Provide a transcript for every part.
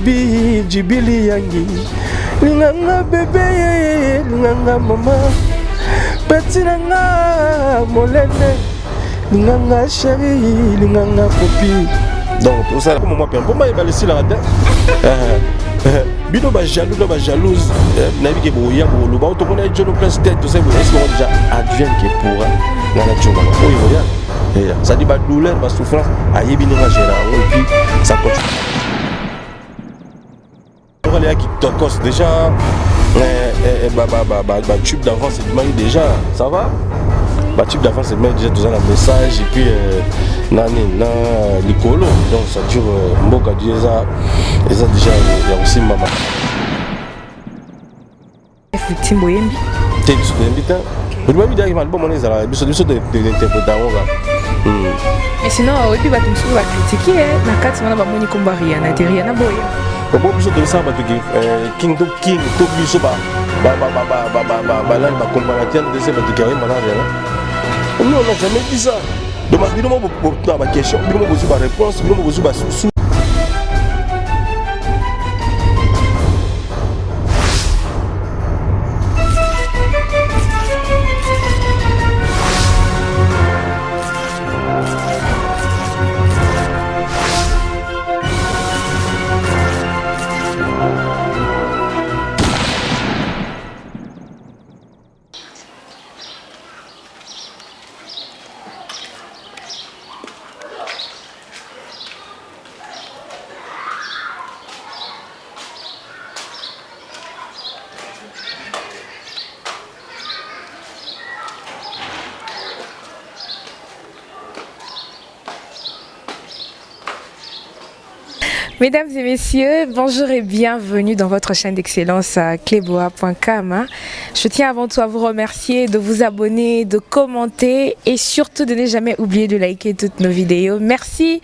Jibi, Jibili Yangi. Linganga bébé, linganga maman. Petit nanga, molene. Linganga chérie, linganga copine. Donc, tout ça, comme moi, pour moi, il va laisser la tête. Bino ba jaloux, ba jalouse. Nabi ke boya bolo ba to connait John place tête tout ça vous est-ce qu'on déjà advienne que pour la nature là. Oui, ça dit ba douleur, ba souffrance, ayebi nga gérer et puis ça continue. On va aller à qui tokos déjà tube d'avance c'est demandé déjà, ça va? Bah tube d'avance c'est déjà tout ça le message et puis nani na likolo donc ça dure mboka déjà et ça déjà il y a aussi maman Timbo Yembi texte de invité vous m'avez dit que bon on est là biso de interprétation là et sinon et puis batumsu va critiquer na kati wana ba moni komba rien na derrière na boya bon biso de ça ba king to biso ba là ba comparateur de ces ba to carré malade là. Non, on n'a jamais dit ça. Donc, il y a une question, il y a une réponse, il y a une sous. Mesdames et messieurs, bonjour et bienvenue dans votre chaîne d'excellence à cleboa.com. Je tiens avant tout à vous remercier de vous abonner, de commenter et surtout de ne jamais oublier de liker toutes nos vidéos. Merci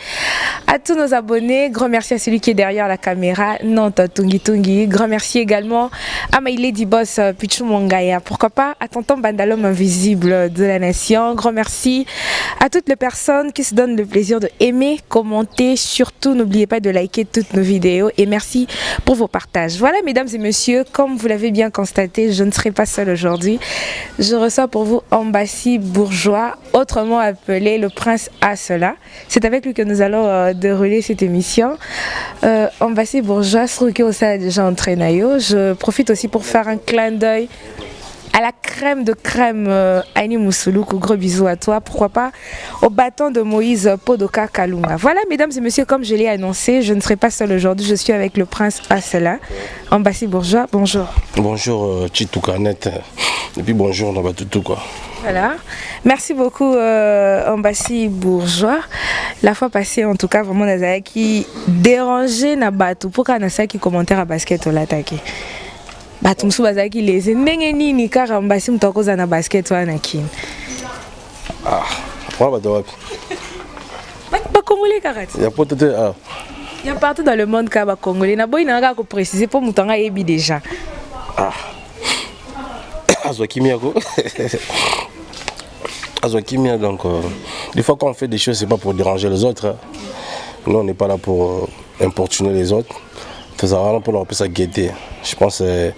à tous nos abonnés. Grand merci à celui qui est derrière la caméra, Nanta Tungi Tungi. Grand merci également à My Lady Boss Pichu Mongaya. Pourquoi pas à Tonton Bandalom invisible de la nation. Grand merci à toutes les personnes qui se donnent le plaisir de aimer, commenter. Surtout, n'oubliez pas de liker toutes nos vidéos et merci pour vos partages. Voilà, mesdames et messieurs, comme vous l'avez bien constaté, je ne serai pas seule aujourd'hui. Je reçois pour vous Ambassi Bourgeois, autrement appelé le Prince Asela. C'est avec lui que nous allons dérouler cette émission. Ambassi Bourgeois, je trouve que ça a déjà entraîné. Je profite aussi pour faire un clin d'œil à la crème de crème Aini Moussoulou, gros bisous à toi. Pourquoi pas au bâton de Moïse Podoka Kalunga. Voilà, mesdames et messieurs, comme je l'ai annoncé, je ne serai pas seule aujourd'hui. Je suis avec le Prince Asela. Ambassi Bourgeois, bonjour. Bonjour Chitoukanet. Et puis bonjour Nabatoutou quoi. Voilà. Merci beaucoup Ambassi Bourgeois. La fois passée, en tout cas, vraiment, Nazaya qui dérangeait Nabatou. Pourquoi Nazaya qui commentaire à basket au l'attaqué? Batumsu bazaki leze ndenge nini kaka Ambassi mtokoza na basket wana kini. Voilà bato wapi. Ba congolais karati. Il y a peut-être il y a partout dans le monde ka ba congolais na boy na ka ko préciser pour mutanga yebi déjà. Azwakimia ko. Azwakimia donc des fois quand on fait des choses c'est pas pour déranger les autres. Nous on n'est pas là pour importuner les autres. C'est vraiment pour leur ça guetter. Je pense que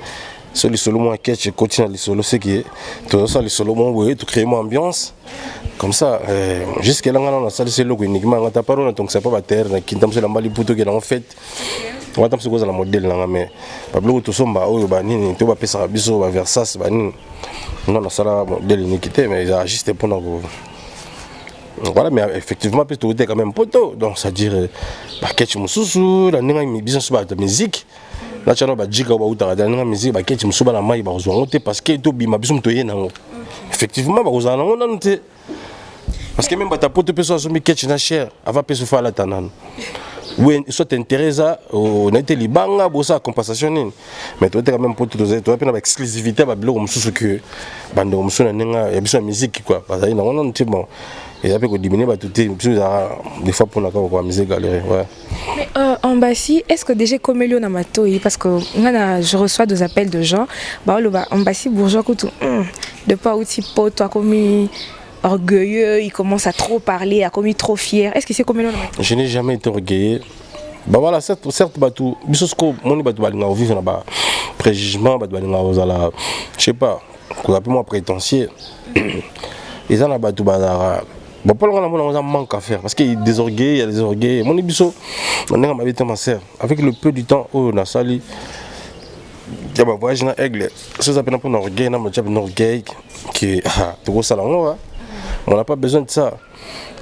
c'est le solo moins catch continue le solo c'est qui tout ça le solo moins oui tout créer une ambiance comme ça jusqu'à là on a ça c'est le uniquement on t'a parlé donc c'est pas la terre qui tombe sur la mali puto qui est en fait on va tomber sur la modèle là mais pas plus tout ça bah oh bah ni tout va passer à biso va vers ça bah ni non on a ça la modèle iniquité mais il a juste pour nous. Voilà, mais effectivement, peut être quand même poteau. Donc, c'est-à-dire, Baketch Moussou, la business de musique. Là, tu as la musique, Baketch Moussou, la maille, parce que tu as besoin de effectivement, parce que même ta pote peut se faire ketch na cher, avant de se faire la tanane. Oui, soit intéressé, on a été libanga, bossa compensation. Mais tu as quand même pote, tu as une exclusivité, tu as que bande Moussou, il y a besoin de musique, quoi. Parce que on a bon. Et après, on diminue tout des fois pour la musique galérer. Ouais. Mais Ambassi, est-ce que déjà comme Elio Namato, parce que je reçois des appels de gens, bah Ambassi Bourgeois, de pas aussi pote, toi comme orgueilleux, il commence à trop parler, à comme trop fier. Est-ce que c'est comme Elio Namato? Je n'ai jamais été orgueilleux. bah voilà, certes batou biso sko moni batou balinga vivre na ba préjugement batou balinga ozala je sais pas qu'on appelle moi prétentieux ils en a batou bazara bon pour le moment on a manque à faire parce qu'il y a des orgueils, il y a des orgueils mon biso on est ma vie ma sœur avec le peu du temps où on a sali il y a un voyage dans aigle ça s'appelle pour orgueil na match un orgueil qui tout gros salon on n'a pas besoin de ça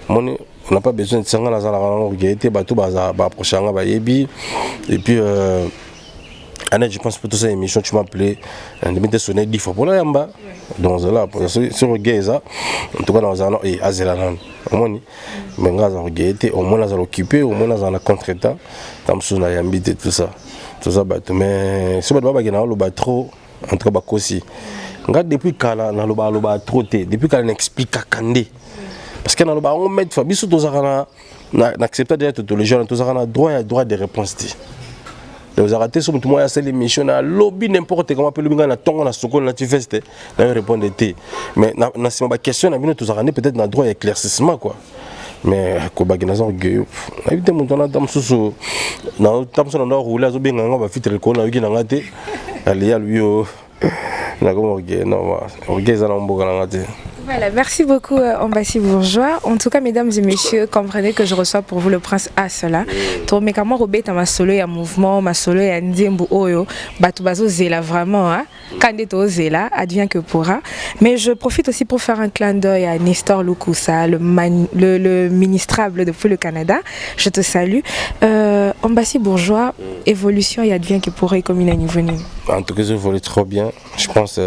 on n'a pas besoin de ça on a la orgueil te batou baza ba prochain ba yebi et puis Annette, je pense que pour toute cette émission, tu m'as appelé, on m'a sonné 10 fois pour la yamba. Donc là, sur le gay, en tout cas, dans un an, et à Zélanan, au moins, mais on a regardé, au moins, on a occupé, au moins, on a contre-état, comme si on a habité tout ça. Tout ça, mais si on a le trop, en tout cas, aussi. Regarde, depuis qu'on a le trop, depuis qu'on explique à Kandé, parce qu'on a le on met, Fabiso, tout ça, on a accepté d'être tous les gens, tout ça, on a droit de réponse. Vous avez raté sur tout le monde, c'est l'émission, lobby n'importe comment, le gars, on a soko, on a tifeste, on a répondu. Mais dans ma question, on a peut-être un droit d'éclaircissement, quoi. Mais quand on a orgueil, on a évité mon temps, on a sous, on a roulé, on a fait le con, on a eu un gâté, allez à lui, on a comme orgueil, non, orgueil, ça n'a pas de Voilà, merci beaucoup Ombassi Bourgeois. En tout cas, mesdames et messieurs, comprenez que je reçois pour vous le prince Asala. To me kama robeta ma solo ya mouvement, ma solo ya ndimbu oyo, batu bazo zela vraiment hein. Kandeto zela, advient que pourra. Mais je profite aussi pour faire un clin d'œil à Nestor Lukusa, le ministrable depuis le Canada. Je te salue. Ombassi Bourgeois, évolution et advient que pourra comme il a niveau. En tout cas, je voulais trop bien. Je pense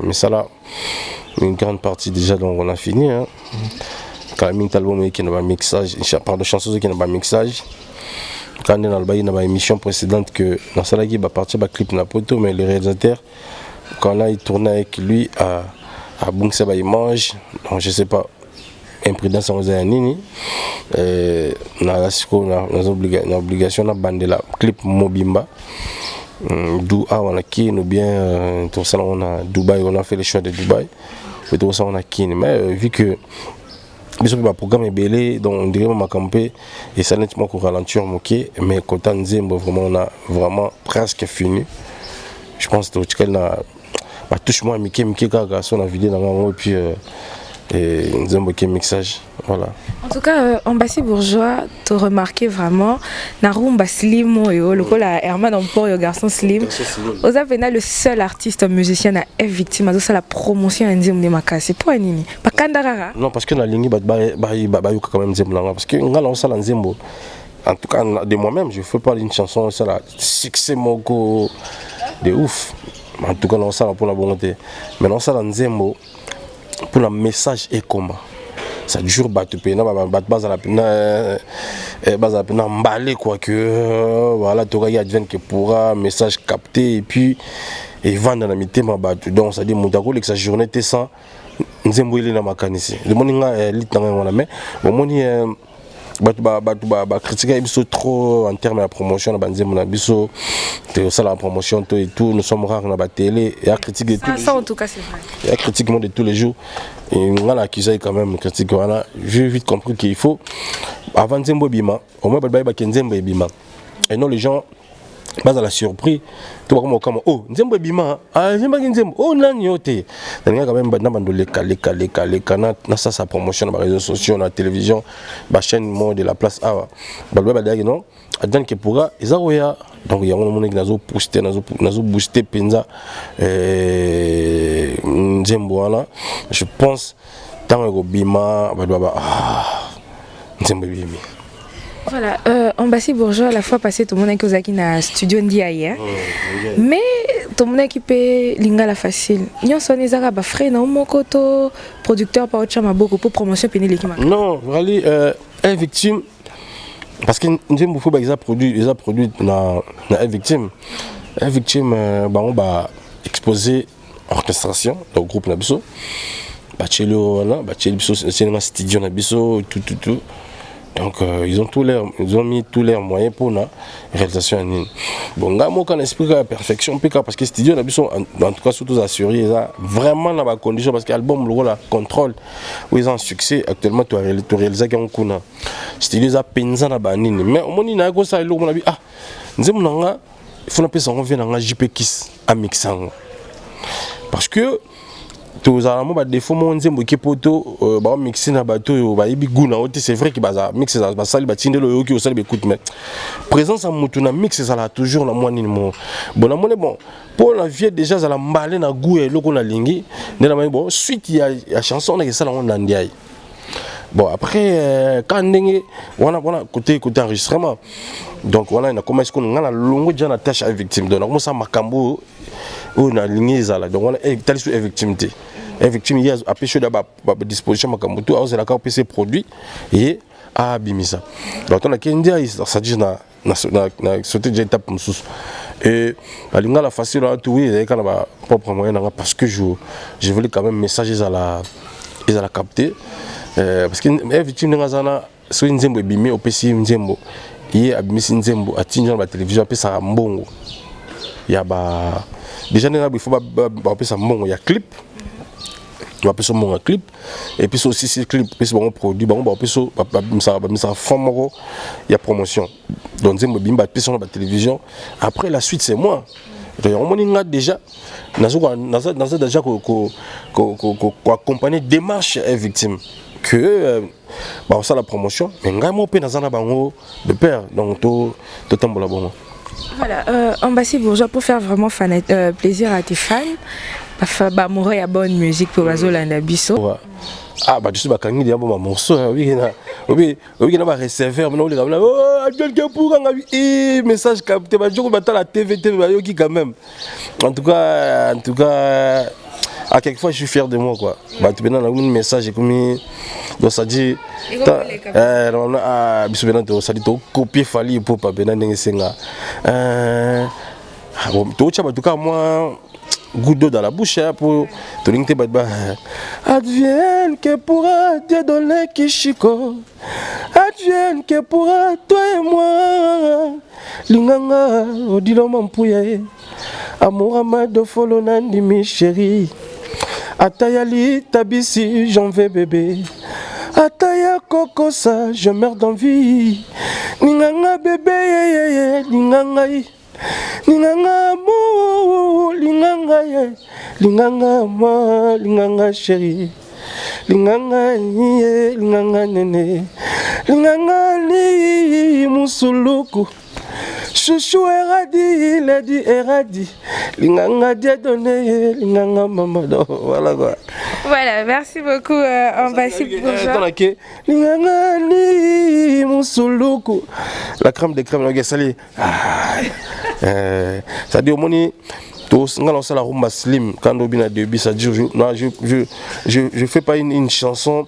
mais ça là une grande partie déjà donc on a fini hein. Quand même album qui n'a pas mixage, par de chansons qui n'a pas mixage. Quand on a une émission précédente que dans ça là qui va partir ba clip na poto mais le réalisateur quand là il tournait avec lui à Bungsa ba image donc je sais pas imprudence en nini na rasiko na obligation na bande la clip Mobimba d'où on a qui ou bien tout ça on a Dubaï, on a fait le choix de Dubaï et tout ça on a qui mais vu que le programme est belé donc on dirait ma campé et ça nettement qu'on ralentir moqué mais quand on vraiment on a vraiment presque fini je pense que tu as touche moi Mickey Gaga sur la vidéo dans et puis et Nzembo qui mixage voilà. En tout cas Ombassi Bourgeois te remarqué vraiment Narumba Slim yo le col à Herman Empor yo garçon Slim Ozapena le seul artiste musicien à F victime à ça la promotion Nzembo de Makasi pour nini pas Kandarara non parce que na lingi ba quand même Nzembo parce que ngala on ça Nzembo en tout cas de moi-même je fais pas une chanson ça la succès moko de ouf en tout cas on ça pour la volonté mais non ça Nzembo pour le message et comment ça dure battre pena base à la pena emballer quoi que voilà tu regardes advient que pourra message capté et puis et vendre la mité ma battu donc ça dit mon d'accord que sa journée était sans Nzembo il est dans ma canisse le moninga lit dans on la mais bon moni critiquer biso trop en termes de promotion na Nzembo na biso ça la promotion tout et tout nous sommes rares na ba télé et à critiquer de tous les jours en tout cas c'est vrai et à critiquer de tous les jours et on a accusé quand même critique voilà j'ai vite compris qu'il faut avant Nzembo bima au moins ba Nzembo bima et non les gens bas à la surprise tu vois comme oh Nzembo bima ah Nzembo oh nani yote donc quand même banda bando les canaux na ça sa promotion dans les réseaux sociaux na télévision ba chaîne mode de la place awa ba dire non adjan que pourra ezaoya donc il y a un monde qui nazo booster penza Nzembo voilà je pense tant que bima ba Nzembo bima. Voilà, Ombassi Bourgeois, à la fois passé, tout le monde qui est au studio hier. Mais tout le monde qui peut lingala facile. Nous sommes des arabes frères, nous sommes producteurs par autre chose, beaucoup pour promotion pénile qui marque. Non, really, est victime parce que nous avons beaucoup de produits dans la victime. Est victime, on va exposer orchestration dans le groupe Nabiso. Bachelor, c'est un studio Nabiso, tout. Donc ils ont mis tous leurs moyens pour la réalisation en ligne. Bon, moi quand on explique la perfection, parce que studio en tout cas surtout assurés, vraiment dans la condition parce que l'album le la contrôle où ils ont un succès actuellement tu réalises qu'il y a un coup na studio a penza na banini mais au moins il a ça il a dit ah nous il faut appeler ça on vient dans JP Kiss à mixant parce que tous les gens des fois mon nzembo qui poto ba mixer na bato ba yebi guna oti c'est vrai que baza mixer ba sali ba tinde lo yoki osali écoute mais présence à mutu na mixer ça là toujours na moi ni mo bon na mone bon pour la vie déjà ça la mbalé na goût et loko na lingi na bon suite il y a chanson na ça là on ndiaye bon après quand on a côté enregistrement donc on a commencé qu'on a longue déjà na tâche avec victime donc on ça makambo on a ligné ça là donc on est tali sur victimité victime il y a à pêcher d'abord disposition makambo tout à la carte PC produit et à bimisa donc on a qu'un ça dit na sauter déjà étape sous et à l'inga la facile à tout oui quand on va propre moyen parce que je voulais quand même messager à la capter parce que victime ngazana so nzembo bimi opesi nzembo yi abimisi nzembo atinja na télévision apesa mbongo ya ba déjà il faut ba apesa mbongo ya clip va apesa mbongo clip et puis aussi ces clip puis bon produit bon ba apesa ba fond ya promotion donc nzembo bimba apesa na télévision après la suite c'est moi on a déjà déjà accompagner démarche victime que ça la promotion mais ngamo pe nazana bango de père donc to tambola bon voilà Ambassi Bourgeois pour faire vraiment plaisir à tes fans bah mourir ya bonne musique pour bazolanda biso ah bah je suis bakangi dia bon morceau oui na ba receveur mais on les ramène oh quelqu'un pour message capté bah je battre la TV bah yoki quand même en tout cas à quelquefois je suis fier de moi quoi bah tu maintenant un message comme donc ça dit on a biso ça dit to copier fali pour pas bena ndenga bon to tcha en tout cas moi goutte d'eau dans la bouche pour te linker badba advienne que pourra te donner Kishiko advienne que pourra toi et moi linganga odilo mampuya amour amado follow nandi mi chérie atayali tabisi j'en vais bébé ataya kokosa je meurs d'envie linganga bébé linganga linganga mo linganga ye linganga ma linganga chérie linganga ye linganga nene linganga ni musuluku chouchou eradi lady eradi linganga dia donné linganga maman voilà quoi voilà merci beaucoup Ambassi Bourgeois linganga ni musuluku la crème de crème la salé ça dit au moni tous on la rumba slim quand on bien début ça dit je fais pas une chanson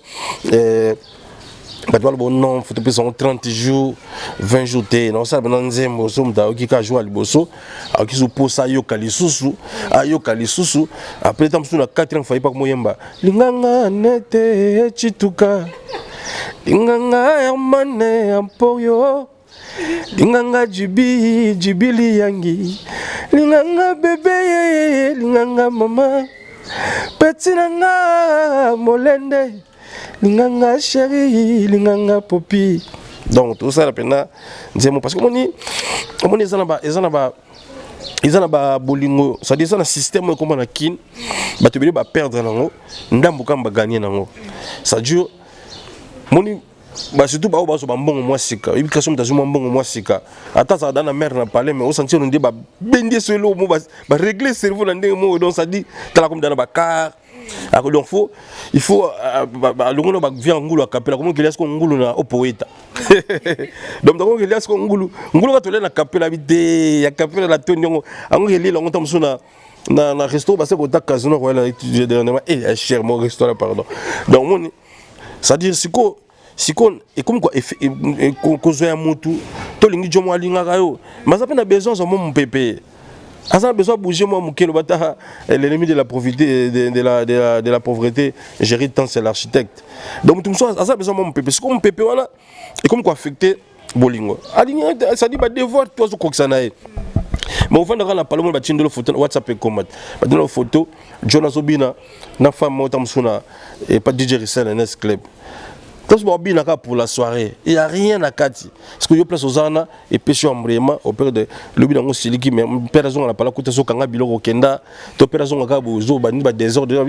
bon non faut te 30 jours 20 jours non ça ben nzembo so mta okika joie liboso akizo posa yoka lisusu ayoka lisusu après tam suna 4 ans faille pas moyemba linganga nete chituka linganga yamane ampoyo linganga jibili yangi linganga bébé linganga mama petinanga molende linganga chérie linganga popi donc tout ça la peine nzemo parce que on ils ont ba bolingo ça dit ça un système comme na kin ba te ba perdre nango ndambu kamba gagner nango ça dure moni bah surtout ba so ba mbongo moi sika éducation mtazuma mbongo moi sika ata ça dans la mer na parler mais au sentir on dit ba bendé solo mo ba régler cerveau na ndenge mo donc ça dit tala comme dans ba car donc il faut le monde va vient ngulu akapela comme qu'il y a ce ngulu na opoeta donc il y a ce ngulu va te na kapela bide ya kapela la tonyo ango ngeli longo tamsuna na resto parce que ta casino voilà étudier dernièrement et cher mon restaurant pardon donc mon ça dire siko et comme quoi kozo ya mutu to lingi jomo alinga kayo mais ça peine besoin zo mon pépé Asa a besoin de bouger moi Mukelo bata l'ennemi de la pauvreté de la pauvreté, gérer tant c'est l'architecte. Donc tout le monde asa a besoin de mon pépé. Ce qu'on pépé voilà et comme quoi affecter bolingo. Ça dit bah devoir toi ce que ça n'a. Mais au fond de la parole, on va tirer photo WhatsApp et comment. Dans la photo, Jonas Obina, na femme Motamsuna et pas DJ Rissel et Nes Club. Quand je suis bien pour la soirée, il n'y a rien à Kati. Parce que je place aux Anna et pêche en vraiment au père de l'Obina Siliki, mais personne n'a pas la côte sur Kanga Bilo Kenda, tu personne à Cabo Zo, Baniba désordre.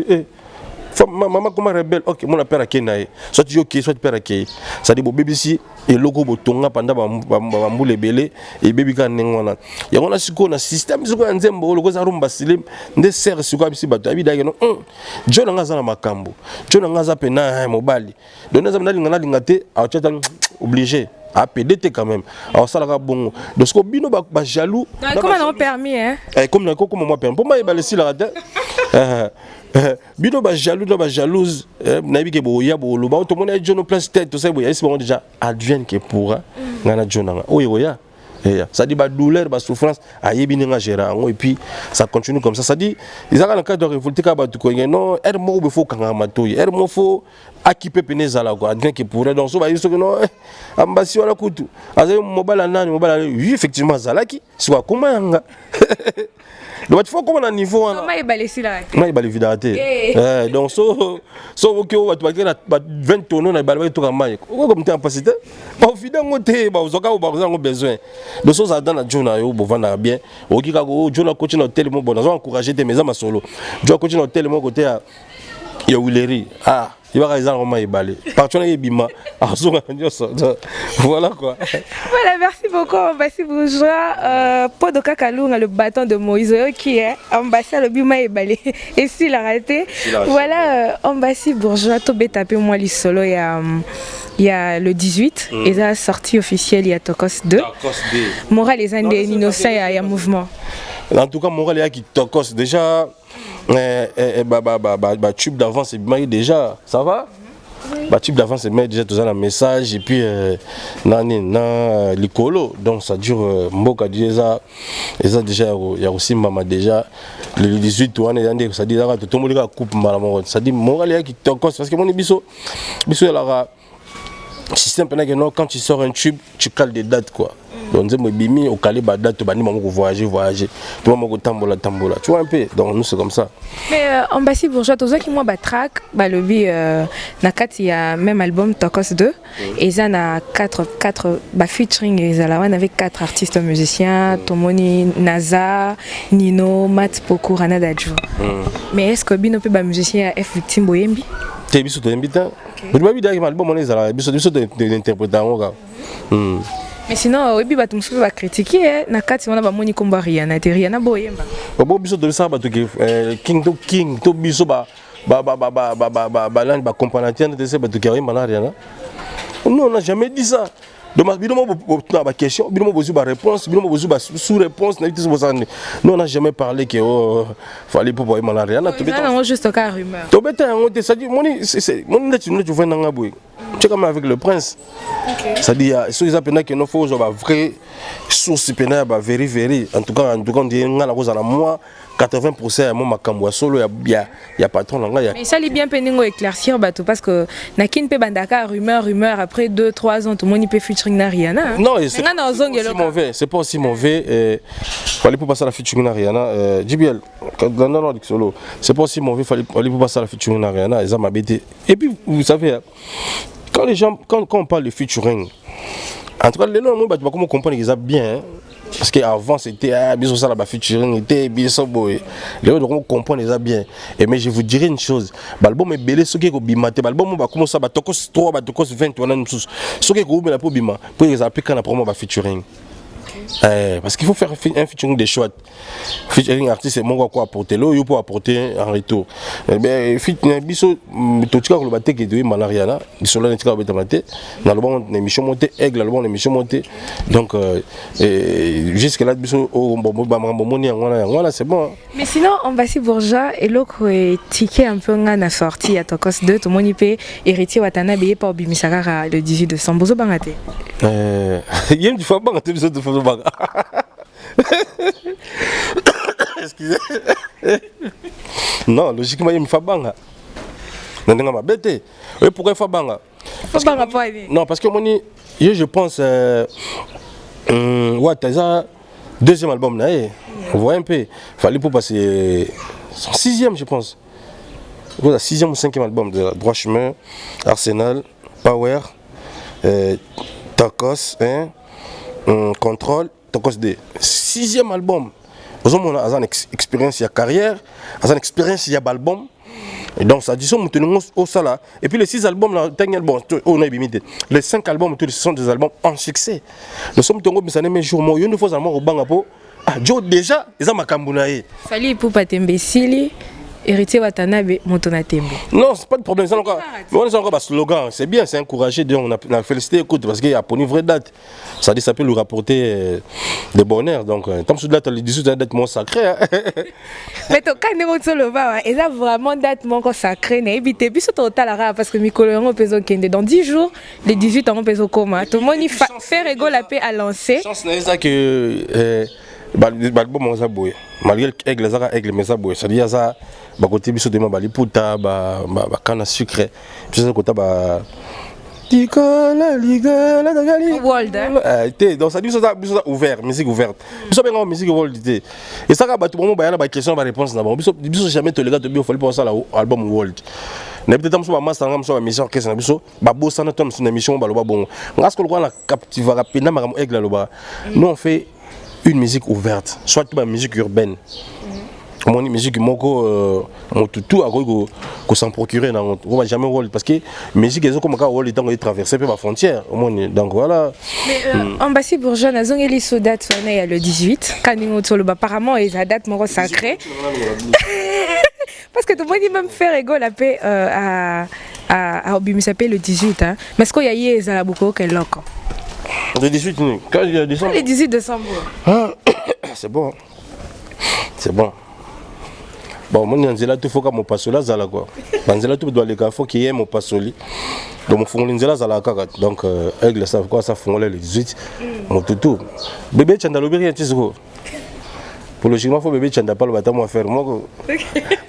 Maman comme rebelle, ok, mon père a Kenaï. Soit tu ok, soit tu père a Kei. Ça dit, bon, BBC, et logo botonga pendant bamboule belé, et baby can n'engwana. Il y a un système, ce qu'on a dit, le logo Zarum Basilim, des serres sur quoi ici, bateau, habité, non, John Angaza Makambo, John Angaza Pena, Mobali. Donnez un alinga lingate, à Tchatan, obligé. À PDT quand même. Alors ça là bon. Donc ce que bino ba jaloux. Comment on a permis hein? Comme moi permis. Pour moi il va laisser la rate. Bino ba jaloux, ba jalouse. Na bi ke bo ya bo lo ba to mona jono place tête tout ça bo ya c'est déjà advienne que pourra ngana jona. Oui ya. Ça dit bah douleur, bah souffrance, aïebi n'enga gérer et puis ça continue comme ça. Ça dit ils ont le cas de révolter quand bah tu connais non, er mo be faut kanga matoyi, er mo faut équiper peneza là quoi, advient que pourrait donc ça bah ils sont que non, ambassy wala kutu. Azayo mobile nani, oui effectivement zalaki, soit comment nga. Donc il faut comment un niveau comment il balait là comment il balait vidaté donc so ok on va te baguer 20 tonneaux na balai tout kamai comme tu as capacité pas au final on te ba ozoka ba on besoin donc ça dans la journée yo bo vendre bien oki ka go journée coach na hôtel mo bon on encourager tes maisons solo jo coach na hôtel mo côté ya Willery il va réaliser comment il balait partout na bima voilà quoi. Voilà, merci beaucoup Ambassi Bourgeois. Podoka Kalunga, le bâton de Moïse qui est Ambassi le bima et balé et s'il a raté voilà Ambassi Bourgeois Tobé tapé moi li solo il y a le 18 et ça sortie officielle il y a Tokos 2 Moral les années innocents il y a mouvement en tout cas Moral il y a qui Tokos déjà tube d'avance c'est bien déjà ça va. Tube d'avance c'est bien déjà tout ça un message et puis l'écolo donc ça dure mboka déjà et ça déjà il y a aussi maman déjà le 18 ou ça dit tout le monde a coupe malamour ça dit Moral il y a qui Tokos parce que mon biso il y a système quand tu sors un tube tu cales des dates quoi donc c'est bimi au calé ba date bani maman voyager tu vois maman tambola tu vois un peu donc nous c'est comme ça mais Ambassi Bourgeois toi qui moi ba track ba lobby na kati ya même album Tokos 2 et ça na 4 ba featuring et ça là on avait 4 artistes musiciens Tomoni Naza Nino Mat Poko Rana Dadjo mais est-ce que bino pe ba musicien F Victime Boyembi t'es biso to invita mais ba bi da album on est là biso de interprétation mais sinon oui bah tu me fais critiquer na kati on a ba moni komba Rihanna te Rihanna boyemba bon biso de ça ba to king to biso ba lan ba compagnateur de ça ba to Rihanna nous on n'a jamais dit ça donc bino mo na ba question bino mo bozu ba réponse bino mo bozu ba sous réponse na vitesse bosane nous on n'a jamais parlé que fallait pour Rihanna to beta non juste cas rumeur to beta on te ça dit moni c'est moni tu vois na ngaboy tu comme avec le prince ça dit ceux qui appellent que non faut avoir vrai source pénale ba very en tout cas on dit ngala ko za na moi 80% à mon makambo solo il y a patron là mais ça li bien peningo éclaircir bateau parce que na kin pe bandaka rumeur après 2-3 ans tout le monde peut featuring na Rihanna non c'est pas aussi mauvais fallait pas passer la featuring na Rihanna JBL dans notre solo c'est pas aussi mauvais fallait pas passer la featuring na Rihanna et ça m'a bêté et puis vous savez quand les gens quand on parle de featuring en tout cas les gens bah comment comprendre qu'ils a bien parce qu'avant c'était bien ça la featuring était bien ça boy les gens comprendre les a bien et mais je vous dirais une chose l'album est belé ce qui est bimate l'album va commencer à tokos 3 ba tokos 20 on a une chose ce qui est la pour bima pour les appeler quand la promo va featuring parce qu'il faut faire un featuring des choix featuring artiste c'est mon quoi apporter l'eau pour apporter en retour ben biso totika ko baté que de Rihanna sur la tika betamate dans le bon émission monté aigle le bon émission monté donc jusque là biso au moni voilà c'est bon mais sinon Ambassi Bourgeois et l'autre ticket un peu ngana sorti à Tokos 2 tout le monde peut héritier watana beye pour bimisakara le 18 décembre bozo bangate yem du fa bangate biso de fa banga excusez. Non, logiquement, il me fait banga. Oui, pourquoi il faut banga? Non, parce que moi, je pense. Ouais, t'as ça. Deuxième album, là, on voit un peu. Il fallait pour passer son 6e, je pense. Le 6e ou 5e album de Droit Chemin, Arsenal, Power, Tacos, hein, Contrôle, Tacos D. 6e album. Nous avons une expérience, il y a carrière, une expérience, il y a album. Et donc ça dit ça, nous au sala. Et puis les 6 albums, les 5 albums, ce sont des albums en succès. Nous sommes un jour, une fois au Bangapo. Ah, Joe déjà, ils ont ma cambonaï. Fallait pour pas t'imbécile. Héritier Watanabe, Montonatembo. Non, c'est pas de problème. C'est encore un slogan. C'est bien, c'est encouragé. On a félicité, écoute, parce qu'il y a pour une vraie date. Ça dit, ça peut lui rapporter des bonheurs. Donc, tant que date, les 18 date moins sacré. Mais quand on est le bas, il y a vraiment date moins sacré. N'hésitez puis surtout parce que Mikolo on peut dans 10 jours, les 18 ans on peut comment. Tout le monde fait rigolo la paix à lancer. Chance n'est ça que l'album on s'aboué. Malgré aigle ça aigle mais ça boué. Ça dit ça. Bah côté biso de ma baliputa bah canne sucré puis ça côté bah Ticola liga la dagali world donc ça dit ça ouvert musique ouverte biso bien musique world et ça ba tout bon ba la question ba réponse na bon biso jamais te les gars te bio faut penser à l'album world na peut-être am so ba master ngam so ba mission qu'est-ce na biso ba bossa na tom sur émission ba lo ba bon ngas ko la captiva rapide na makam aigle lo ba nous on fait une musique ouverte soit ba musique urbaine. Comment on dit musique moko tout à quoi s'en procurer on va jamais rôle parce que musique ils ont comme rôle étant traverser la frontière donc voilà. Mais Ambassy Bourgeon a zongeli so date il y a le 18 quand on sur le apparemment et sa date mon sacré parce que tout le monde même faire rigolo la paix à Obimi s'appelle le 18 hein mais ce qu'il y a hier ça beaucoup quel loco le 18 quand il y a décembre le 18 décembre c'est bon c'est bon. Bon, moi, Nzela, tout faut que mon passola zala quoi. Nzela, tout doit les gars, faut qu'il y ait mon passoli. Donc, mon fond Nzela zala kagat. Donc, aigle, ça quoi, ça fond le 18. Mon toutou. Bébé, tu as l'obéi, tu sais quoi. Pour logiquement, faut bébé, tu as pas le bâtiment à faire. Moi,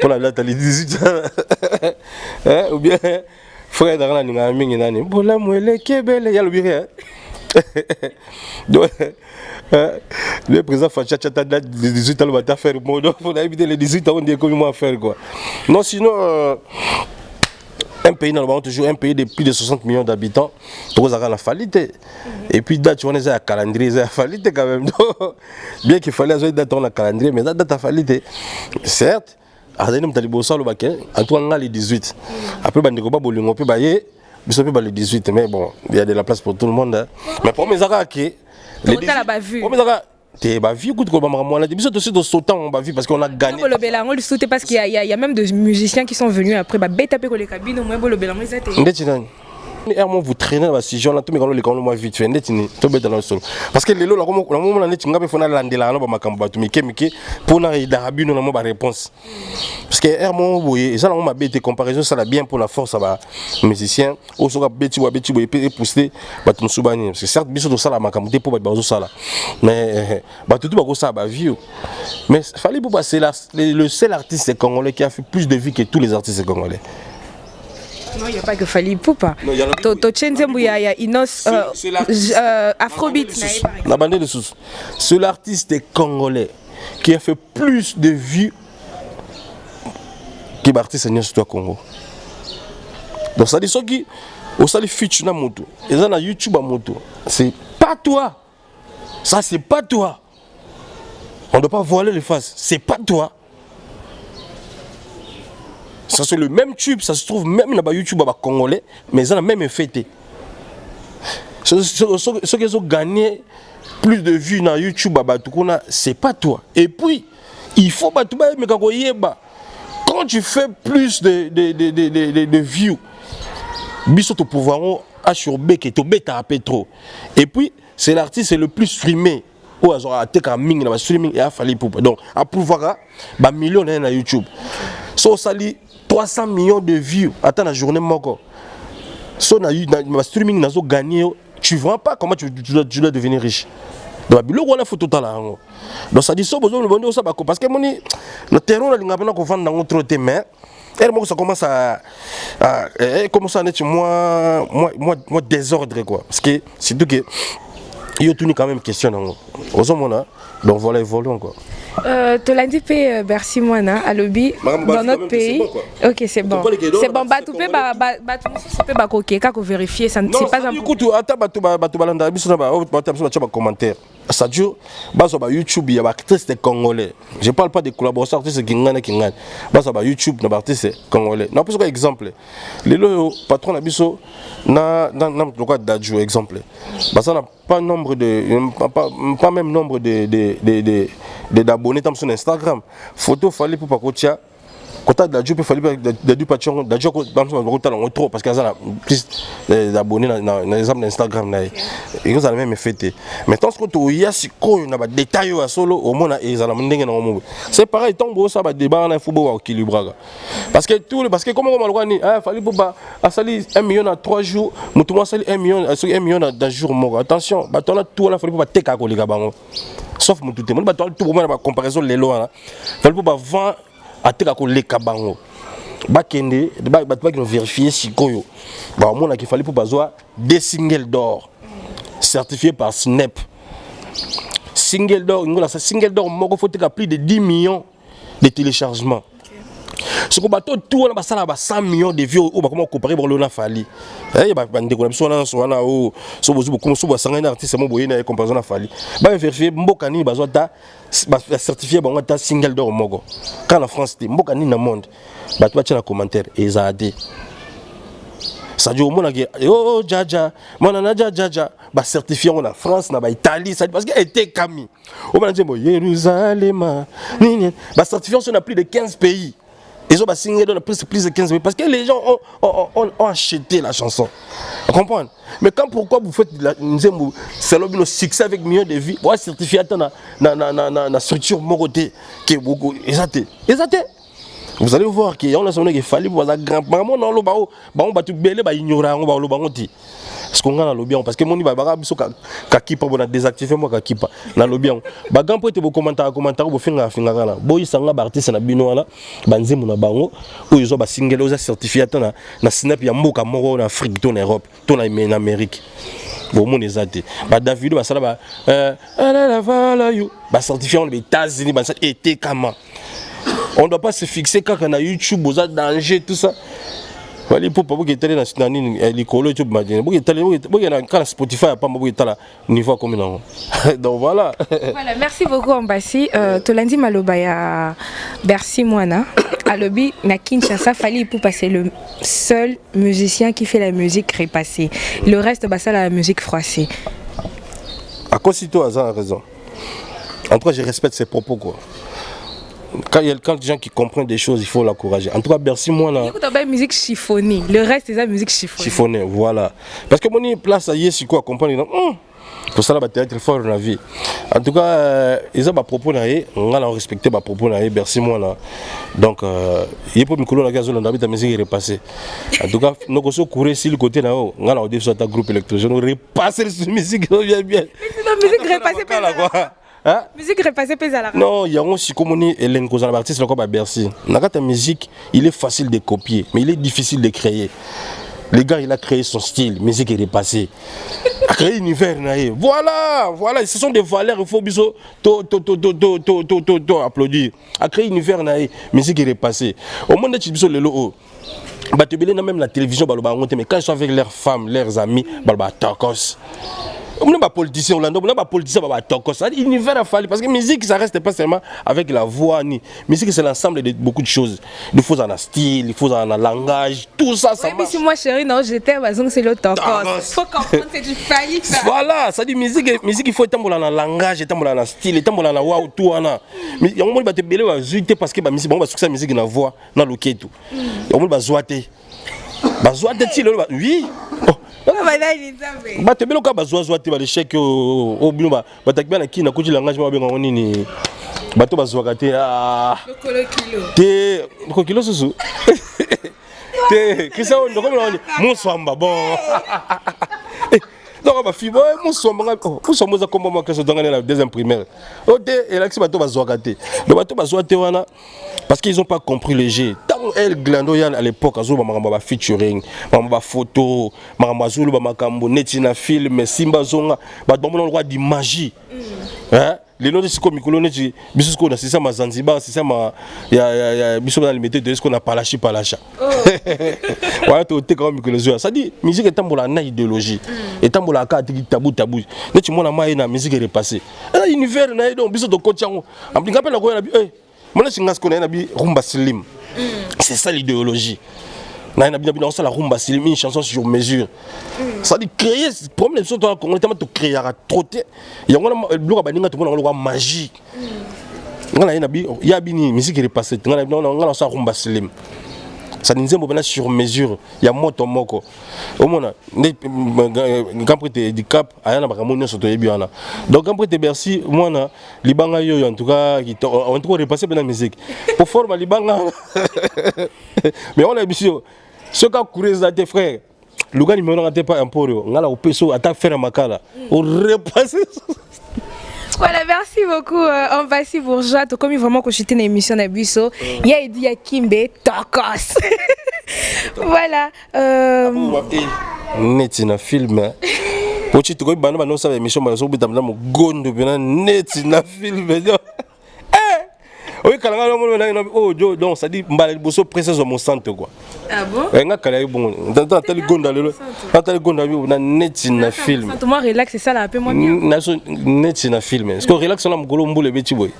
pour la date, les 18. Ou bien, frère, dans la ligne, nani. Pour la moelle, kebele, il y a l'obéi. Donc, le président Facha date les 18 ans, on va faire. Bon, donc, on a évité les 18 ans, on dit comment faire quoi. Non, sinon, un pays, normalement, toujours un pays de plus de 60 millions d'habitants, tout ça a la falité. Et puis, date, tu vois, on a un calendrier, ça a falité quand même. Donc, bien qu'il fallait avoir une date, on a un calendrier, mais la date a falité. Certes, à l'époque, on a le baquet, en tout cas, les 18. Après, on a on peut bailler. Je ne sais pas le 18, mais bon, il y a de la place pour tout le monde. Hein. Mais pour mes agas, les 18, pour mes agas, tu as vu, écoute, on a dit, aussi de sauter, on va vivre parce qu'on a gagné. On le sauter parce qu'il y a même des musiciens qui sont venus après, bête après les cabines, au moins, le bélan, ils étaient. Vous traînez dans ces gens-là, tout le monde est vite fait, parce que les lots, on a dit, on a landé là, on a pour la réponse. Parce que ça, on a bête comparaison, ça va bien pour la force, ça va musicien, ou ça va bête ou pousser, parce que certes, bien sûr, ça la macamouté pour battre ça là, mais tout ça va vivre. Mais fallait pour passer le seul artiste congolais qui a fait plus de vie que tous les artistes congolais. Non, il n'y a pas que Fali Poupa. Il y a Inos Afrobeat. La bande de sous. C'est l'artiste congolais qui a fait plus de vues que l'artiste au Congo. Donc ça dit ce qui au sali feature na moto. Et ça na YouTube à moto. C'est pas toi. Ça c'est pas toi. On ne doit pas voiler les faces. C'est pas toi. Ça c'est le même tube, ça se trouve même dans YouTube congolais, mais ça a même fêté. Ceux qui ont gagné plus de vues dans YouTube, c'est pas toi. Et puis, il faut quand tu fais plus de vues, biso to pouvoir assurer que tu bêta trop. Et puis, c'est l'artiste le plus streamé. Donc, à pouvoir millions dans YouTube. So, ça dit 300 millions de vues. Attends la journée, moko. So, na streaming, na gagné. Tu ne vois pas comment tu dois devenir riche. donc biloko wana faut total yango donc ça dit so besoin le bondo ça bako parce que moni le terrain na linga pena ko vendre nango trop te mais elle moi ça commence à commence à être moi désordre quoi parce que surtout que il y a tout quand même question nango ozomona donc voilà évoluons quoi. Tolandi pe Bercy Moana à lobby dans notre pays. Ok, c'est bon. C'est bon. Bah tu peux bah coquer, kako vérifier ça c'est pas un. Écoute, attends bah tu balanda biso na ba commentaire. Ça dure bah sur YouTube il y a artistes congolais. Je parle pas des collaborateurs artistes kingana. Bah sur YouTube na artistes congolais. Na pour exemple. Le patron na biso na quoi d'adjou exemple. Bah ça n'a pas nombre de pas même nombre de d'abonnés sur Instagram. Photo fallait pour pas coacher. Quand tu as de la fallait du patron dans trop parce qu'il y a plus d'abonnés dans les exemples d'Instagram et vous allez même effet. Maintenant ce que tu y a si quoi on a des détails à solo au moins ils allent c'est pareil tant que ça va débat dans football équilibré parce que comment on va le ah fallait pour pas sali 1 million à 3 jours tout moi sali 1 million dans jour mort attention bah toi là tout là fallait pas teka ko les gars sauf mon tout le monde bah toi tout pour comparaison les lois fallait pas vendre ateka ko leka bango bakende ba vérifier si koyo ba on a qu'il fallait pour bazwa des singles d'or certifiés par Snap single d'or ngola ça single d'or moko faut teka plus de 10 millions de téléchargements ce que bateau tout on a ça là 100 millions de vues ou comment comparer pour l'on a fallu ba ndeko na biso na o so bozu beaucoup so ba sangana artiste mo boyena comparaison na fallu ba vérifier mboka ni bazwa ta certifié bango ta single d'or moko quand en France te mboka ni na monde ba tu na commentaire ezade ça dit au monde que oh jaja mona na jaja ba certifié on en France na ba Italie ça parce que était kami au monde dit Jérusalem ni ba certifié on a plus de 15 pays. Ils ont signé dans plus de 15 000 parce que les gens ont acheté la chanson. Vous comprenez? Mais quand pourquoi vous faites c'est le succès avec millions de vies, vous certifiez la structure morotée qui est beaucoup. Exacté. Vous allez voir qu'il y a un sonné qui fallait pour la grand maman dans le bas on va tout belé ba ignorer on va le bangoти. Parce qu'on a le bien parce que mon iba ba biso ka kipa bona désactiver moi ka kipa na le bien. Ba grand po te bo commentaire bo finga kana. Boy sanga ba artiste na bino wana banzemu na bango ou ils ont ba single oza certifié na Snap ya mboka moko en Afrique to en Europe to na Amérique. Bon mon ezate. Ba David ba sala ba la vala you ba certifié aux États-Unis ba ça était comment. On ne doit pas se fixer quand on a YouTube, aux danger, tout ça. Il faut pas que tu aies l'école, YouTube, quand Spotify n'a pas niveau comme donc voilà. Voilà, merci beaucoup Ambassi. Tolandi Malobaya Bercy Moana. À l'obby, na Kinshasa, fallait pour passer le seul musicien qui fait la musique repassée. Le reste, bah ça la musique froissée. À quoi si toi, a raison. En tout cas, je respecte ses propos quoi. Quand il y a des gens qui comprennent des choses, il faut l'encourager. En tout cas, Bercy, moi là. Écoute, la musique chiffonnée. Le reste, c'est la musique chiffonnée. Chiffonnée, voilà. Parce que mon place à Yessi quoi, comprendre. Pour ça, là, c'est très fort dans la vie. En tout cas, ils ont ma propos on a respecté ma propos Bercy, moi là. Donc, il y a pas de couleur la gazole, on a la musique est repassée. En tout cas, nous avons couru sur le côté là, on a dit sur ta groupe électrogène, on repasse la musique, bien. Mais c'est la musique repassée par là. Hein? Musique repassée pèse à la. Non, il y a aussi comme on est l'encouragement l'artiste là comme à Bercy. La musique, il est facile de copier, mais il est difficile de créer. Le gars, il a créé son style, musique est repassée. Il a créé l'univers. Voilà, ce sont des valeurs, il faut biso applaudir. Il a créé l'univers, musique est repassée. Au monde tu biso le logo. Bah tu même la télévision mais quand ils sont avec leurs femmes, leurs amis, bah tacos. On n'a pas politicien, on n'a pas politicien, on n'a pas tocos. L'univers a fallu parce que la musique, ça reste pas seulement avec la voix. La musique, c'est l'ensemble de beaucoup de choses. Il faut un style, il faut un langage, tout ça, ça marche. Mais si moi, chérie, non, j'étais, c'est le tocos. Il faut comprendre, c'est du failli. Voilà, ça dit musique, il faut être dans le langage, être dans le style, être dans la voix, tout. Mais il y a un moment où tu vas te parce que la musique, la musique, dans la voix, dans le quai, tout. Il y a un moment où tu vas zoiter. Oui. Bah tu veux le cas bazoa tu vas le chèque au bino bah tu as bien qui na kuti langage ba benga nini bah tu bazoa kate ah le kilo susu te kisa on comme on mon swamba bon donc ma fille mon sombre pour son moza comme moi que je donne la deuxième primaire ote et là qui bateau va zoakaté le bateau va zoaté wana parce qu'ils ont pas compris le jeu tant elle glando à l'époque azo ba makamba ba featuring ba photo makamba zulu ba makambo netina film simba zonga ba domona le roi di magie hein les noms de ce comme Mikolo Neji biso ko na c'est ça ma Zanzibar c'est ça ma ya biso na limité de ce qu'on a palacha voilà to te comme Mikolo Zoya ça dit musique est tambola na idéologie et tambola ka tabou tabou neti mona mai na musique est repassée là univers na donc biso to kotiango en plus appelle la ko na bi mona singa ce qu'on a na bi rumba slim c'est ça l'idéologie na bien la rumba c'est une chanson sur mesure ça dit créer problème sur toi Congo tellement tu créer à trotter il y a un bloc à baninga tout le monde a magie ngana ina bi ya bini musique est passée ngana ça rumba slim ça nous est sur mesure il y a moto moko au moins quand prêter du cap ayana bakamono soto yebiana donc quand prêter Bercy moi na libanga yo en tout cas on trouve repasser dans la musique pour former libanga mais on a bien ce qu'a couru tes frères le gars numéro n'était pas un poro ngala au peso attaque faire makala on repasser. Voilà, merci beaucoup. On va si bourgeois, tout comme vraiment que j'étais dans l'émission d'Abusso. Il y a dit à Kimbe Tokos. Voilà. Netina film. Pochi tu connais pas non ça l'émission mais ça obita madame gondo bien netina film. Oui, quand on a oh donc ça dit mbala bosso princesse au mon centre quoi. Ah bon? Nga kala yi bon. Dans tel gonda le. Dans tel gonda bi na netina film. Sentiment relax c'est ça là un peu moins bien. Na netina film. Est-ce que relax na mgolo mbule beti boy.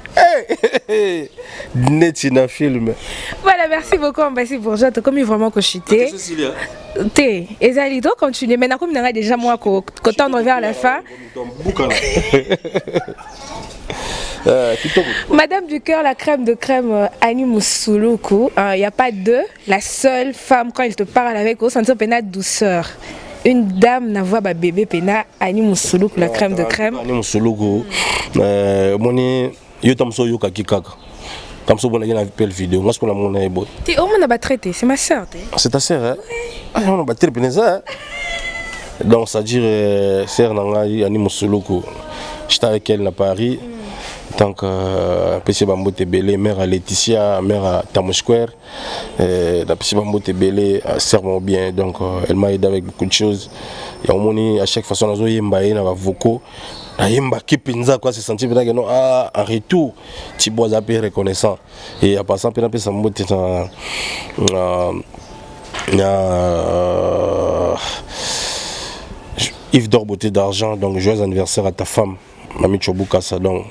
Netina film. Voilà, merci beaucoup Ambassi Bourgeois, tu comme vraiment cochité. Té, ezali do continuer maintenant comme on a déjà moi qu'attendre vers la fin. Madame du cœur, la crème de crème Annie Moussouloukou, il n'y a pas deux, la seule femme quand elle te parle avec au sens pena douceur. Une dame n'a voix bébé pena Annie Moussouloukou, la crème de crème. Annie Moussouloukou, moni yotamso yoka kikaka. Comme ça, on a une belle vidéo. Moi, ce qu'on a mon ébot. T'es au monde à traité, c'est ma soeur. C'est ta soeur, hein? Ah, on a battu le ça. Donc, ça dit, sœur Nangaï, Annie Moussouloukou. J'étais avec elle à Paris. Donc, Pessi Bambo Tebele, mère à Laetitia, mère à Tamouchouer. La Pessi Bambo Tebele, serment bien. Donc, elle m'a aidé avec beaucoup de choses. Et on m'a à chaque façon, on a yemba na vocaux. Yemba kipinza quoi, c'est senti que non ah en retour, tu bois à peu reconnaissant. Et à passant peu ça me monte Yves d'or beauté d'argent, donc joyeux anniversaire à ta femme, Mami Chobukasa, donc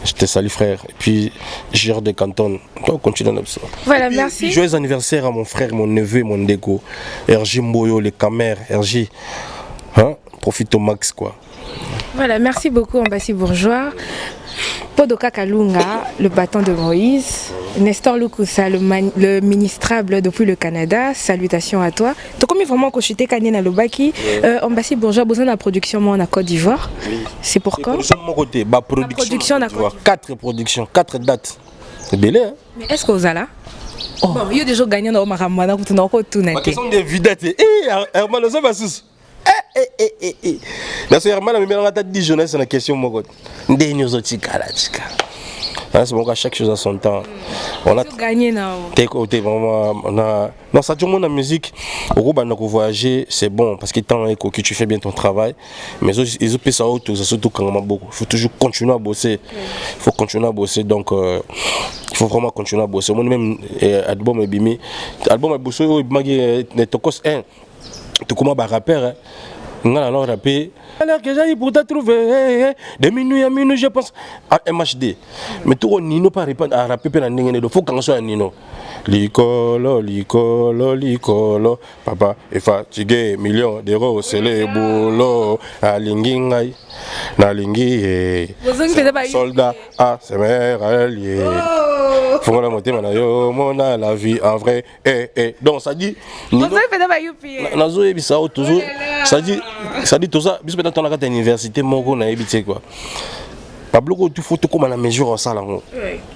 je te salue frère. Et puis Gérard de Canton, donc continue comme ça. Voilà, merci. Joyeux anniversaire à mon frère, mon neveu, mon déco, RJ Mboyo, les camères, RJ, hein, profite au max quoi. Voilà, merci beaucoup Ambassi Bourgeois. Podoka Kalunga, le bâton de Moïse. Nestor Lukusa, le ministrable depuis le Canada. Salutations à toi. Tu comme vraiment cochité Kanina Lobaki. Ambassi Bourgeois, besoin de la production moi en Côte d'Ivoire. C'est pourquoi? Mon côté, production en Côte d'Ivoire. 4 productions, 4 dates. C'est belé, hein? Mais est-ce qu'on a là? Bon, il y a des gens gagnants dans le Maramana pour tout la question des vidates. Hermano, ça va sous. Dans ce Hermano, mais on a dit jeunesse la question mon des news au tika là tika. C'est bon, chaque chose à son temps. On a gagné non. On a non ça tout le monde la musique. Au groupe on a voyager, c'est bon parce que tant que tu fais bien ton travail, mais ils ont ça auto, ça surtout quand même beaucoup. Il faut toujours continuer à bosser. Il faut continuer à bosser donc il faut vraiment continuer à bosser. Moi même album Bimi, album bosser ne tokos 1. Tu comment ba rappeur on a alors rappé alors que j'ai pour te trouver de minuit à minuit je pense à MHD mais tout Nino pas répondre à rapper pe na ndenge do faut quand soit Nino Licolo papa est fatigué millions d'euros c'est le boulot alingi ngai na lingi soldat à ses mères alliés faut la monter manayo mona la vie en vrai donc ça dit nazo ebisa toujours ça dit tout ça bis peut-être on a université moko na ebité quoi bloc tout faut tout comme la mesure ça là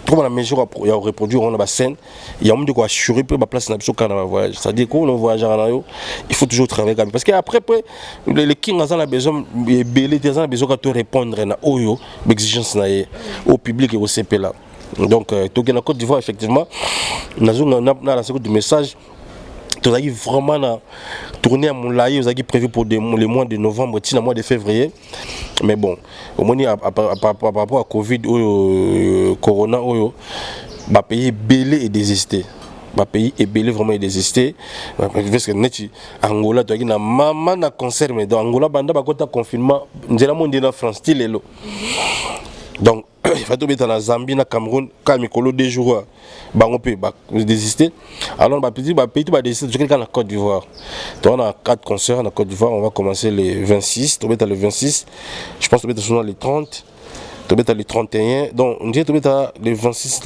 comme la mesure il y a reproduire on a la scène il y a un de quoi assurer peu ma place na biso kana voyage c'est-à-dire qu'on voyage à yo il faut toujours travailler parce que après les kings ont la besoin belé des gens besoin de répondre na oyo exigence na au public et au CP là donc tout en Côte d'Ivoire effectivement na la seconde du message vous avez vraiment tourné à Moulaye, vous avez prévu pour les mois de novembre, le mois de février. Mais bon, au moins par rapport à Covid ou Corona, le pays belé et désisté. Le pays est belé vraiment et désisté. Parce que Angola, tu as dit, maman na concert, mais dans Angola, banda bakota confinement, nous avons dit en France, style là. Donc, il faut être en Zambie, en Cameroun, quand il y a des jours, on peut désister. Alors, le pays va désister de la Côte d'Ivoire. Donc, on a 4 concerts en Côte d'Ivoire. On va commencer le 26. On va le 26. Je pense que on va le 30. On va le 31. Donc, on dit que le 26.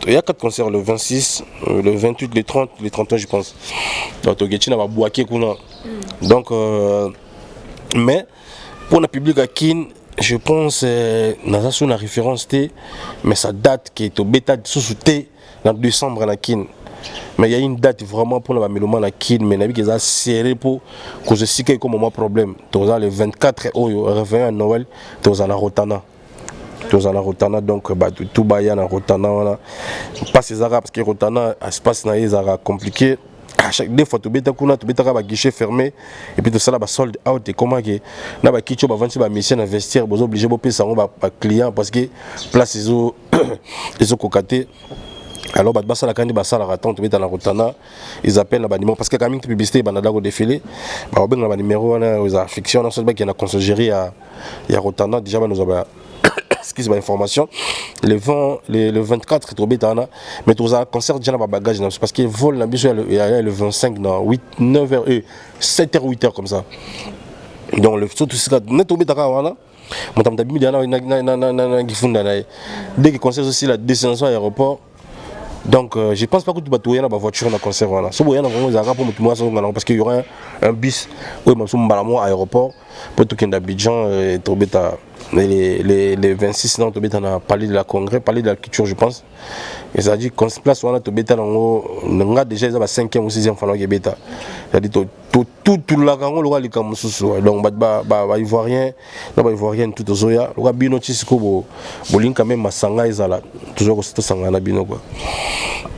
Il y a 4 concerts le 26, le 28, le 30, le 31, je pense. Donc, on va boire. Donc, mais pour le public à Kin, je pense que nous avons une référence, mais ça date qui est au bêta de sous-souté en décembre à Kin. Mais il y a une date vraiment pour la mélomane à Kin, mais il y a serré pour que je sais qu'il y a comme un problème. Le 24 revient à Noël, tu as la Rotana. Tu as la Rotana, donc tout Bayan à Rotana. Pas ces arabes, parce que Rotana, l'espace est compliqué. À chaque fois tu as un guichet fermé et puis tout ça là sold out et comment que na ba kicho ba vendre ba mission investir vous obligé de payer ça ba client parce que place les autres cocaté alors ba ça la kandi ba ça la raton tu dans la Rotana ils appellent la numéro parce que quand même publicité ba na défilé ba ben la numéro na aux affections na seul ba qui na conciergerie à Rotana déjà ba nous a excuse moi information le 24 est tombé dans mais tu as un concert déjà dans bagage parce qu'il vole la biche le 25 dans 8 9h 7h 8h comme ça donc le tout ça net tombé dans là mon tam tabi na gifunda na dès que concert aussi la destination à l'aéroport donc je pense pas que tu vas trouver la voiture dans concert là so boya na vraiment za pour moi parce qu'il y aura un bus oui même sur à l'aéroport pour tout kenda Abidjan et tombé les 26 ans on a parlé de la congrès, parlé de la culture je pense. Et ça dit qu'on se place on a déjà ils ont 5e ou 6e fois que bêta. Ça dit tout la gang le roi comme sous donc ivoirien tout aux oya le bino tisiko bolin quand même masanga ezala toujours c'est sanga na bino quoi.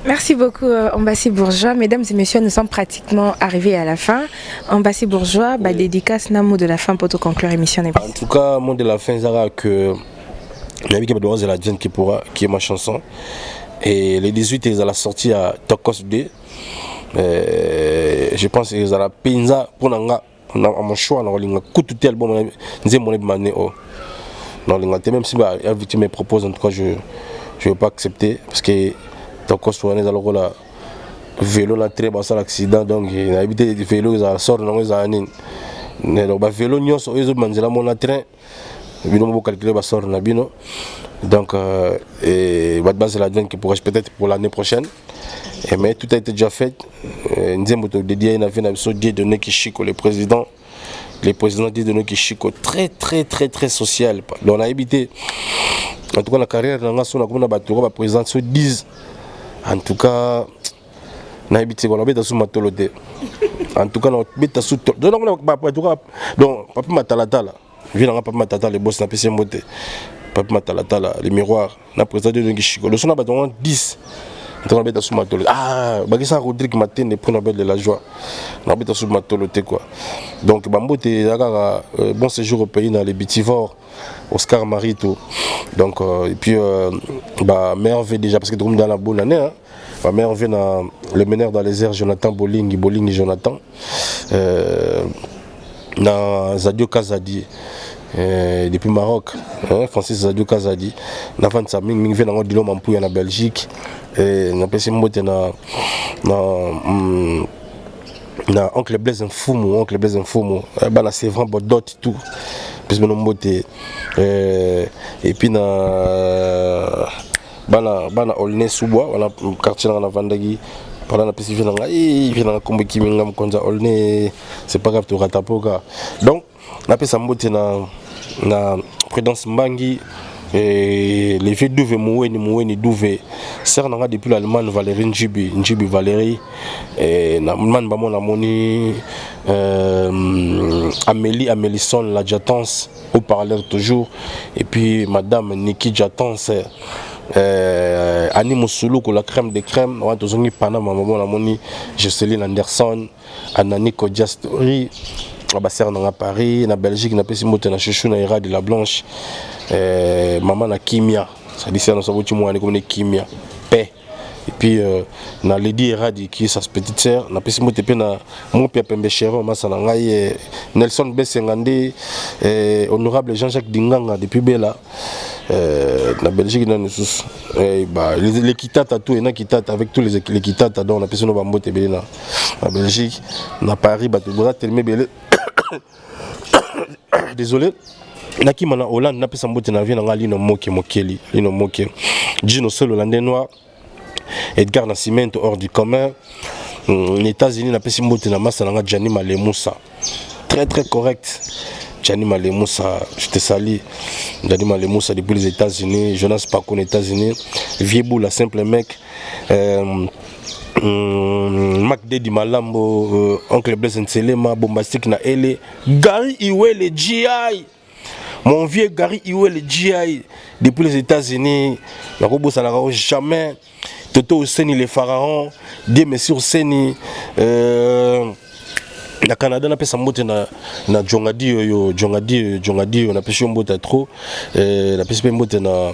Merci beaucoup Ambassi Bourgeois. Mesdames et messieurs, nous sommes pratiquement arrivés à la fin. Ambassi Bourgeois, dédicace na mot de la fin pour te conclure l'émission. En tout cas, mot de la fin Zara que Nabi Kabadouaz est la Diane qui est ma chanson. Et les 18 ils ont la sortie à Tokos 2. Je pense qu'ils ont la pinza pour nanga à mon choix dans le coup tout album nzé mon mané oh. Non même si la victime me propose en tout cas je vais pas accepter parce que donc on est alors là vélo là très bas l'accident donc il a évité de vélo ils sort non ils a nini donc ba vélo nyos ils ont manzela mon train bino mo calculer ba sort na bino donc et va base la donne qui pourrait peut-être pour l'année prochaine et mais tout a été déjà fait nzembo to dédié une vie na biso Dieu donné qui chico le président Dieu donné qui chico très social donc on a évité en tout cas la carrière na ngaso na kuma ba président se disent en tout cas na habité ko na beta sous matolote en tout cas na beta sous donc papa matalatala vient na papa matata les boss na pc moté papa matalatala les miroirs na président de Ngishiko le son na ba 10 na beta sous matolote bagisa Rodrigue Matin pour na belle de la joie na beta sous matolote quoi donc bambote yakaka bon séjour au pays dans les bitivores Oscar Marito donc et puis merveille déjà parce que tout le monde dans la bonne année hein. Merveille dans le meneur dans les airs Jonathan Boling Jonathan na Zadio Kazadi depuis Maroc hein, Francis Zadio Kazadi na fan sa ming vient dans Dilom Ampouya na Belgique et na pesi mbote na oncle Blaise Mfumu bana c'est vraiment bodot tout puis mon mbote et puis na bana olne subwa wala quartier na Vandagi pendant la pesi vient na kombo kimi ngam konza olne c'est pas grave tu ratapoka donc na pesa mbote na Prudence Mbangi, les vieux Douve Moueni Douve, sœur Nanga depuis l'Allemagne, Valérie Njibi Valérie, Man Bamon Amoni, Amélie Son, la Jatance, au parleur toujours, et puis Madame Niki Jatance, Annie Moussoulou, la crème des crèmes, Tozongi Panama, Maman Amoni, Jocelyne Anderson, Anani Kodiastori, Abasser dans Paris, na Belgique, na Pessimote, na Chouchou, na Ira de la Blanche, maman na Kimia, ça dit ça dans sa voiture, moi, on est Kimia, paix. Et puis, na Lady Eradi, qui est sa petite sœur, na Pessimote, na mon père Pembéchéron, Massanangaï, Nelson Bessengandé, honorable Jean-Jacques Dinganga, depuis Bella. Na Belgique dans les kitata tout et na kitata avec tous les kitata donc on a personne va monter belé na Belgique na Paris ba tout tellement belé désolé na ki mana Hollande na pesa mbote na vie na ngali no moke mokeli lino moke Gino Sol Hollandais noir Edgar Nascimento hors du commun les États-Unis na pesa mbote na massa na Gianni Malemoussa très correct. Gianni Malemoussa, je te salue. Gianni Malemoussa depuis les États-Unis, Jonas Paco aux États-Unis, Viebou la simple mec, Mac Dedi Malambo, Oncle Blaise Nselema, Bombastique na Ele, Gary Iwele GI. Mon vieux Gary Iwele GI depuis les États-Unis, la robot ça n'a jamais. Toto Oseni les pharaons, Dieu Messi Oseni. Na Canada na pesa mbote na Jongadi na pesa mbote trop na pesa mbote na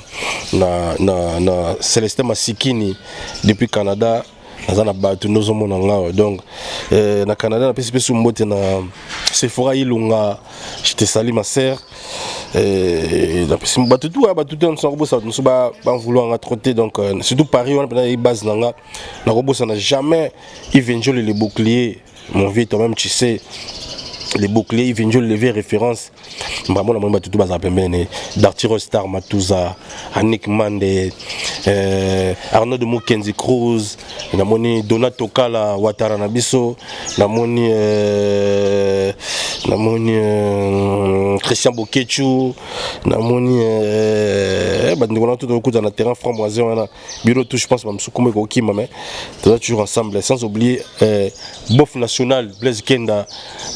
Célestin Masikini depuis Canada na batu nozo mona nga donc na Canada na pesa mbote na Sephora Ilunga je te salue ma sœur na pesa batu tout on s'en robo ça nous ba vouloir trotter donc surtout Paris on a base na robo ça n'a jamais évangile les boucliers. Mon vieux, toi-même, tu sais, les boucliers, ils viennent lever référence. Vraiment, on a tout basé d'Arturo Star Matuza, Annick Mande, Arnaud de Mukenzi Cruz, Namoni Donato Kala, Ouattara Nabiso, Namoni Christian Bokechu, Namoni on a tout le coup dans le terrain framboisé, on a bureau tout, je pense, même Soukoumé Koki, mais toujours ensemble, sans oublier Bof National, Blaise Kenda,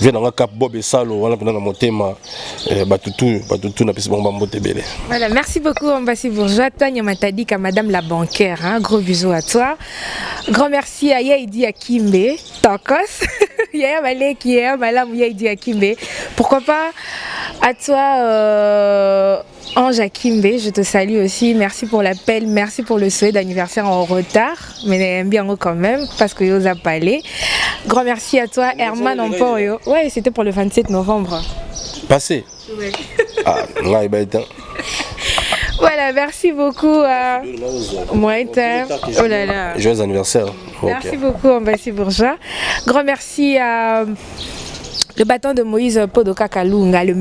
vient dans un cap Bob et Salo, on a dans mon thème. Voilà, merci beaucoup Ambassi Bourgeois. Tania Matadika, Madame la bancaire, hein? Gros bisous à toi. Grand merci à Yaidi Akimbe, Tankos, Yaya Malek, Yaya Malam, Yaidi Akimbe. Pourquoi pas à toi, Ange Akimbe, je te salue aussi. Merci pour l'appel, merci pour le souhait d'anniversaire en retard, mais aime bien quand même parce que vous a parlé. Grand merci à toi, Herman Emporio. Ouais, c'était pour le 27 novembre. Passé. Ouais. Ah, là, il va être. Voilà, merci beaucoup. Moi, oh là là. Joyeux anniversaire. Merci beaucoup, Ambassi Bourgeois. Grand merci à le bâton de Moïse Podoka Kalunga, le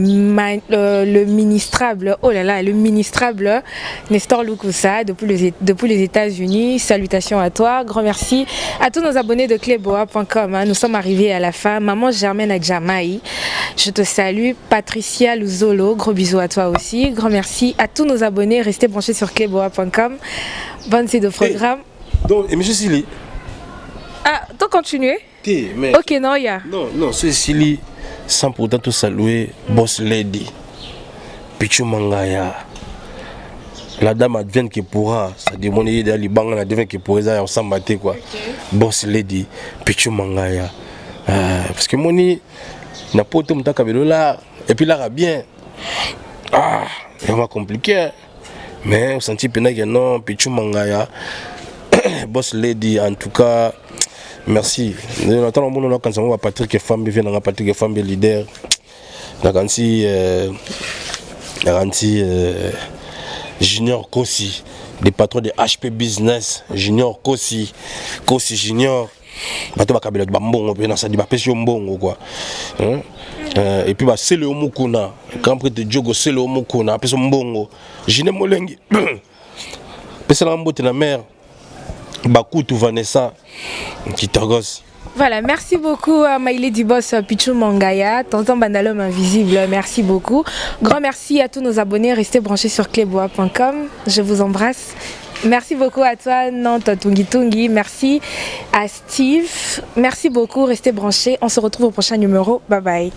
ministrable, oh là là, le ministrable Nestor Lukusa depuis les États-Unis. Salutations à toi. Grand merci à tous nos abonnés de Cléboa.com. Nous sommes arrivés à la fin. Maman Germaine Adjamaï, je te salue. Patricia Luzolo, gros bisous à toi aussi. Grand merci à tous nos abonnés. Restez branchés sur Cléboa.com. Bonne série de programme. Donc, et M. Sili. Ah, t'as continué? Mais ok, non, il y a. Non, c'est Sili, sans pourtant tout saluer, Boss Lady, Pichou Mangaya. La dame advienne qui pourra, ça demande d'aller Liban, elle advienne qui pourrait aller ensemble battre quoi. Boss Lady, Pichou Mangaya. Parce que Moni n'a pas tout le temps là, et puis là, bien. Ah, c'est vraiment compliqué. Mais on sentit que non, Pichou Mangaya. Boss Lady, en tout cas. Merci. Attends, quand on va Patrick Fambi vient dans Patrick Fambi leader. Garanti Junior Kossi, des patrons de HP Business, Junior Kossi Junior. Bato bakabela bambongo pe na sa di ba pesi mbongo quoi. Et puis c'est le Omukuna, Grand Prix de Diogo c'est le Omukuna, pesi mbongo. Jine Molengi. Pesi na mbote na mère. Bakutu Vanessa Kitagos Voilà, merci beaucoup à Maïlé Dibos Pichou Mangaya, tonton Banalom Invisible, merci beaucoup. Grand merci à tous nos abonnés, restez branchés sur cleboa.com, je vous embrasse. Merci beaucoup à toi, Nantes Tungi Tungi, merci à Steve, merci beaucoup, restez branchés, on se retrouve au prochain numéro, bye bye.